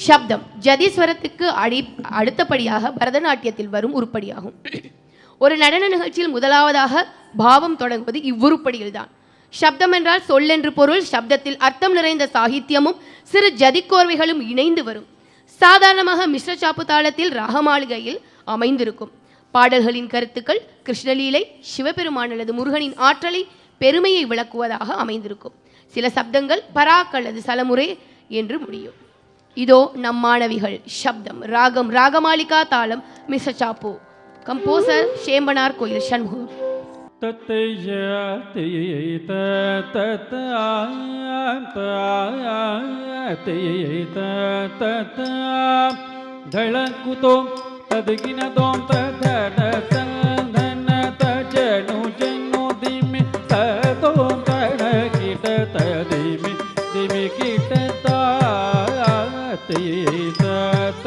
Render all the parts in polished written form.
சப்தம் ஜதிஸ்வரத்துக்கு அடுத்தபடியாக பரதநாட்டியத்தில் வரும் உருப்படியாகும். ஒரு நடன நிகழ்ச்சியில் முதலாவதாக பாவம் தொடங்குவது இவ்வுருப்படியில்தான். சப்தம் என்றால் சொல் என்று பொருள். சப்தத்தில் அர்த்தம் நிறைந்த சாகித்யமும் சிறு ஜதிக்கோர்வைகளும் இணைந்து வரும். சாதாரணமாக மிஸ்ர சாப்பு தாளத்தில் ராகமாளிகையில் அமைந்திருக்கும். பாடல்களின் கருத்துக்கள் கிருஷ்ணலீலை, சிவபெருமான் அல்லது முருகனின் ஆற்றலை பெருமையை விளக்குவதாக அமைந்திருக்கும். சில சப்தங்கள் பராக் அல்லது சலமுறை என்று முடியும். இதோ நம் மாணவிகள். சப்தம் ராகம் ராகமாலிகா, தாளம் மிஸ்ர சாப்பு. கம்போசர் சேம்பனார் கோயில் சண்முகம். ಧಳಕುತೋಂ ತದಗಿನತೋಂ ತದನ ತಜನು ಜನು ದಿಮಿ ತತೋಂ ತಡಕಿಟ ತದಿಮಿ ದಿಮಿ ಕಿಟ ತಾತೈ ತತ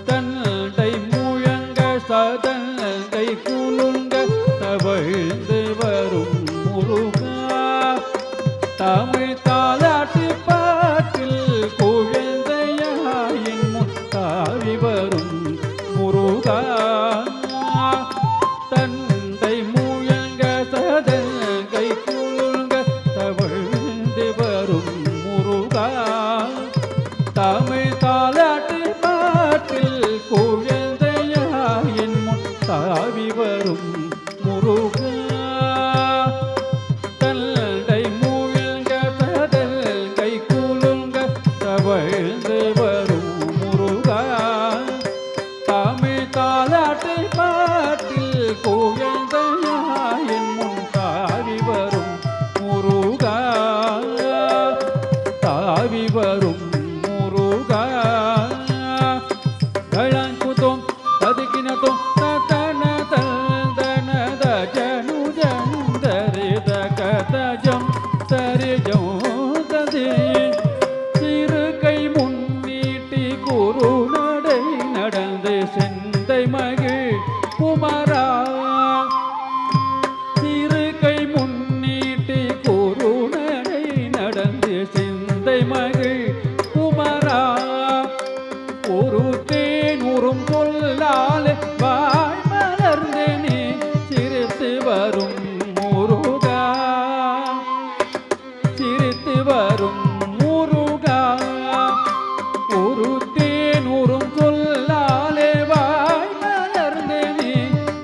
தன்னை முழங்க சதனை குலுங்க தவழ்ந்து வரும் முருகா, தமிழ் தாலாட்டு பாட்டில் குழந்தையாயின் முத்தாவி வரும் முருகா. தந்தை முழங்க சதனை குலுங்க தவழ்ந்து வரும் முருகா, தமிழ் தாலாட்டு பாட்டில் குழந்தையாயின் முத்தாவி வரும் முருகா. தல்லை மூழ்க தடல் கை குலுங்க தவழ்ந்து வரும் முருகா, தமிழ் தாலாட்டு பாட்டில் குழந்தையாயின் முத்தாவி வரும் முருகா, தாவி வரும் முருகா. ಧಳಕುತೋಂ ತದಗಿನತೋಂ ತತನ ತದನ ತಜನು ಜನು ದರಿದ ಕತಜಂ தரிஜம் ததே. சிறு கை முன்னீட்டி குரு நடை நடந்து செந்தை மகிழ் குமரா, சிறு கை முன்னீட்டி குரு நடை நடந்து செந்தை மகிழ் குமரா, ஒரு தேனூரும் சொல்லாலே வாய் மலர்ந்து நீ சிரித்து வரும் முருகா, சிரித்து வரும் முருகா. ஒரு தேனூரும் சொல்லாலே வாய் மலர்ந்து நீ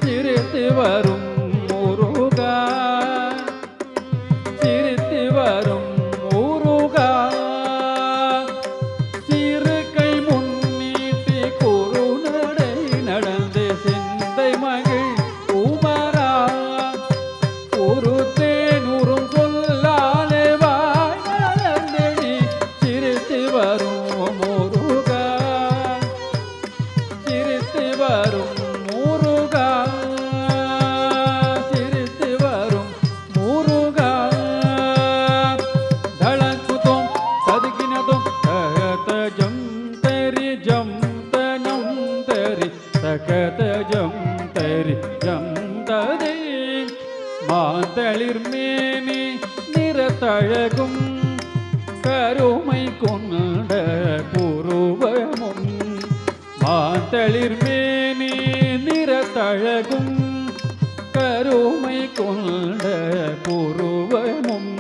சிரித்து வரும் முருகா, சிரித்து வரும் முருகா. சிறு கை முன்னீட்டி குரு நடை நடந்து சிந்தை மகிழ் குமரா, ஒரு தேனூரும் சொல்லாலே வாய் மலர்ந்து நீ சிரித்து வரும் முருகா, சிரித்து வரும் முருகா, சிரித்து வரும் முருகா. ಧಳಕುತೋಂ ತದಗಿನತೋಂ ತಕತಜಂ ತರಿ ಜಂ ತನಂ ತರಿ தகதஜம் தரி ஜம் ததே. மாந்தளிர் மேனி நிறத்தழகும் கருமை கொண்ட புருவமும், மாந்தளிர் மேனி நிறத்தழகும் கருமை கொண்ட புருவமும்,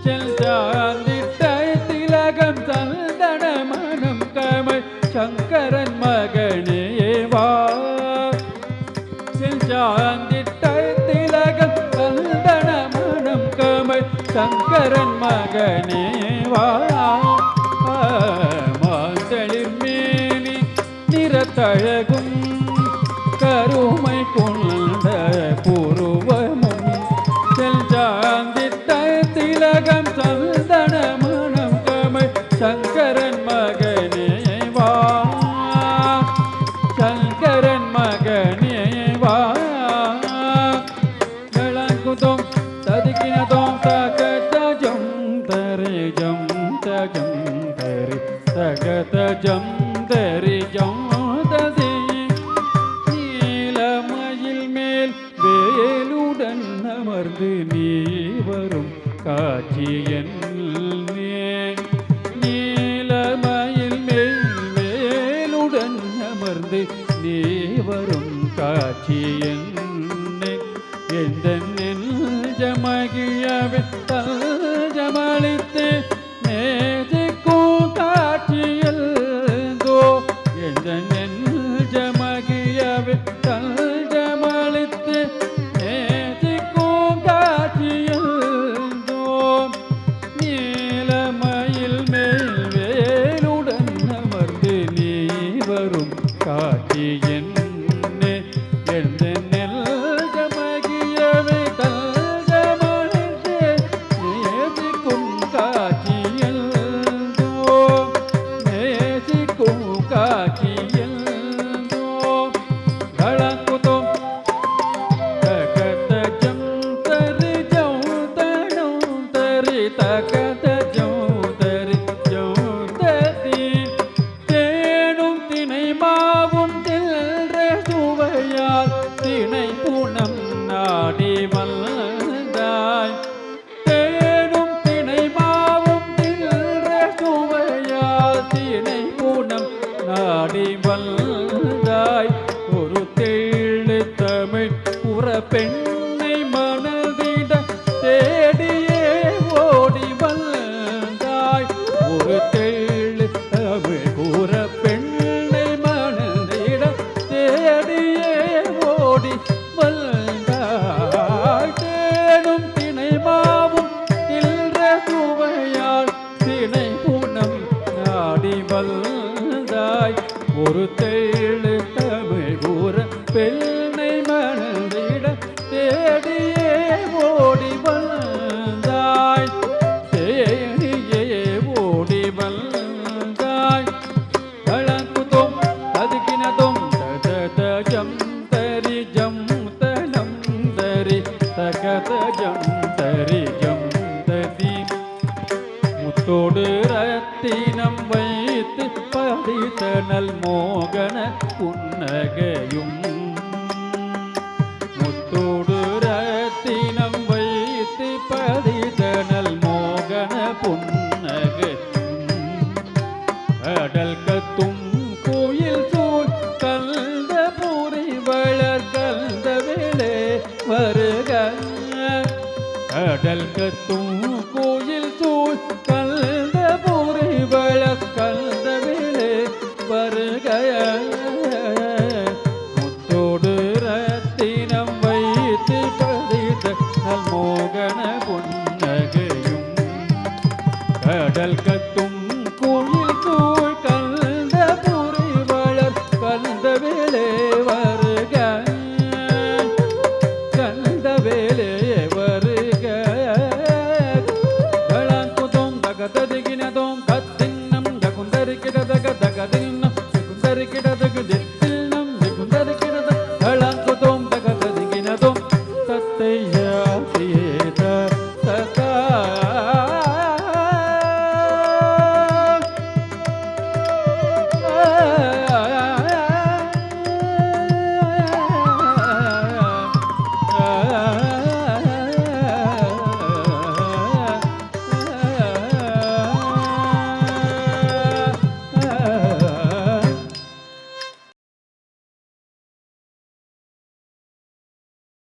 செல்சாந்திட்ட திலகம் சந்தன மனம் கமல் சங்கரன் மகனே வா, செல்சாந்திட்ட திலகம் சந்தன மனம் கமல் சங்கரன் மகனே வா. மாந்தளிர் மேனி நிறத்தழகும் கருமை கொண்ட புருவமும், செல்சாந்திட்ட திலகம் சந்தன மனம் கமல் சங்கரன் மகனே வா, சங்கரன் மகனே வா. ಧಳಕುತೋಂ ತದಗಿನತೋಂ ತಕತಜಂ ತರಿ ಜಂ ತಜಂ ತರಿ தகதஜம் தரிஜம் ததே. நீலமயில் மேல் வேலுடன் அமர்ந்து நீ வரும் காட்சி என்னே எந்த நெஞ்சமகிழவே தஞ்சமளித்து நேசிக்கும் காட்சியில் எந்த நெஞ்சமகிழவே தஞ்சமளித்து நேசிக்கும் காட்சியில் நீலமயில் மேல் வேலுடன் அமர்ந்து நீ வரும் காட்சி என்னே எந்த நெஞ்சமகிழவே தஞ்சமளித்து நேசிக்கும் காட்சியில் நேசிக்கும் காட்சியில் தளங்குதோம் தகத ஜம் தரி ஜம் தனம் தரி தகத ஜம் தரி ஜம் தரி தேனும் தினை மாவும் தில்ற சுவையால் தினை புனம் நாடி வந்தாய் தேனும் தினை மாவும் தில்ற சுவையால் தினை புனம் நாடி வந்தாய் ஒரு தேழு தமிழ் புற பெண்ணை மனதிட தேடியே ஓடி வந்தாய் ஒரு தேழு தமிழ் புற பெண்ணை மனதிட தேடியே ஓடி வந்தாய் தேனும் தினை மாவும் தில்ற சுவையால் தினை புனம் நாடி வந்தாய் ஒரு தேழு தமிழ் கூற பெண்ணை மனதிட தேடியே ஓடி வந்தாய் தேடியே ஓடி வந்தாய் தளங்குதோம் ததுக்கினதோம் தத ஜம் தரி ஜம் தனம் தரி தகத ஜம் தரி ஜம் ததி முத்தோடு ரத்தினம் வைத்து பதித்தனல் மோகன புன்னகையும் முத்தோடு ரத்தினம் வைத்து பதித்தனல் மோகன புன்னகையும் கடல் கத்தும் கோயில் சூழ் கல்த பூரி வளர் கல்த வேளே வருக கடல் கத்தும் கோயில்